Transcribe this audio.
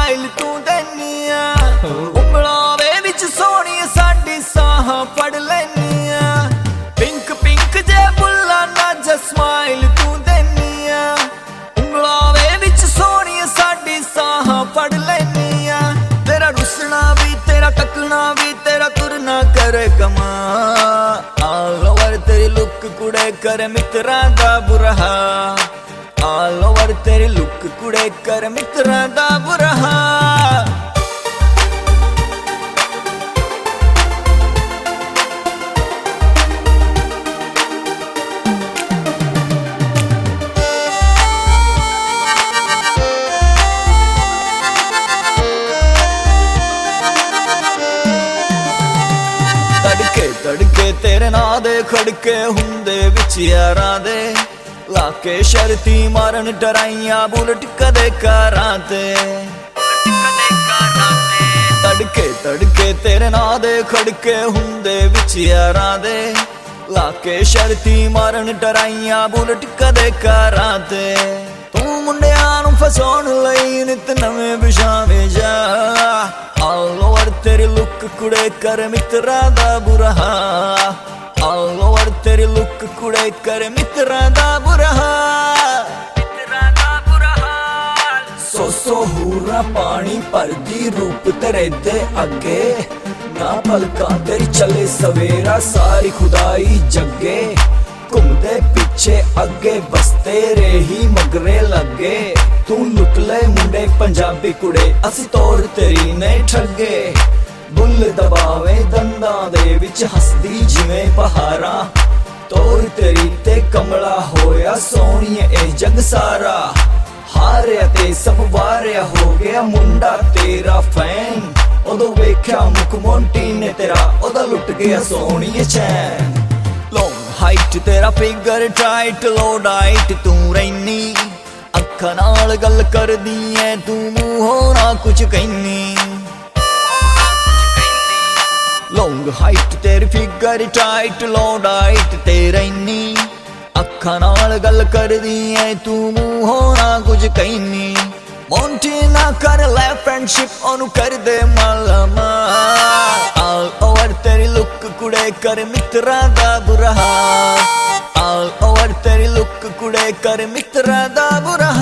smile तू देनी उंगलों दे विच सोहनी साडी साह फड़ लैनी पिंक पिंक जे बुल्ला नज स्माइल तू देनी उंगलों दे विच सोहनी साडी साह फड़ लैनी तेरा रुसना भी तेरा टकना भी तेरा तुरना करे कमा ऑल ओवर तेरी लुक कुड़े कर मित्रा दा बुरा ऑल ओवर तेरी लुक कुड़े कर मित्रा दा बुरा तड़के तेरे ना दे खड़के हुंदे विच यारां दे लाके शर्ती मारन डराइयां बुलट कदे कारां ते तड़के तड़के तेरे ना दे खड़के हुंदे विच यारां दे लाके शर्ती मारन डराइयां बुलट कदे कारां ते तू मुंडियां नूं फसाउण लई नित नवें बिछावे जा ऑल ओवर तेरी लुक कुड़े कर मित्रा दा बुरा ऑल ओवर तेरी लुक कुड़े कर मित्रा दा बुरा सौ हूरा पानी भरदी रूप तेरे दे अगे ना पलका तेरी चले सवेरा सारी खुदाई जगे घूमदे पिछे अगे बस तेरे ही मगरे लगे तू लुट ले मुंडे पंजाबी कुड़े असी तौर तेरी नहीं ठगे बुल दबावे दंदां दे विच हसदी जिवें पहारा तौर तेरी ते कमला होया सोहणीए ए जग सारा हारिया ते सब वारिया हो गया मुंडा तेरा फैन उदों वेख्या मुख मोंटी ने तेरा उदा लुट गया सोहणीए चैन लॉन्ग हाइट तेरा फिगर टाइट लो डाइट तू रैनी अखा नाल गल कर दी है तू मूंहों ना कुछ कहनी लॉन्ग हाइट तेरी फिगर टाइट लो डाइट ते रैनी अखा नाल गल कर दी है तू मूंहों ना कुछ कहनी मोंटी ना कर ले फ्रेंडशिप ओनू कर दे मालामा ऑल ओवर तेरी लुक कुड़े कर मित्रा दा बुरा ऑल ओवर तेरी लुक कुड़े कर मित्रा दा बुरा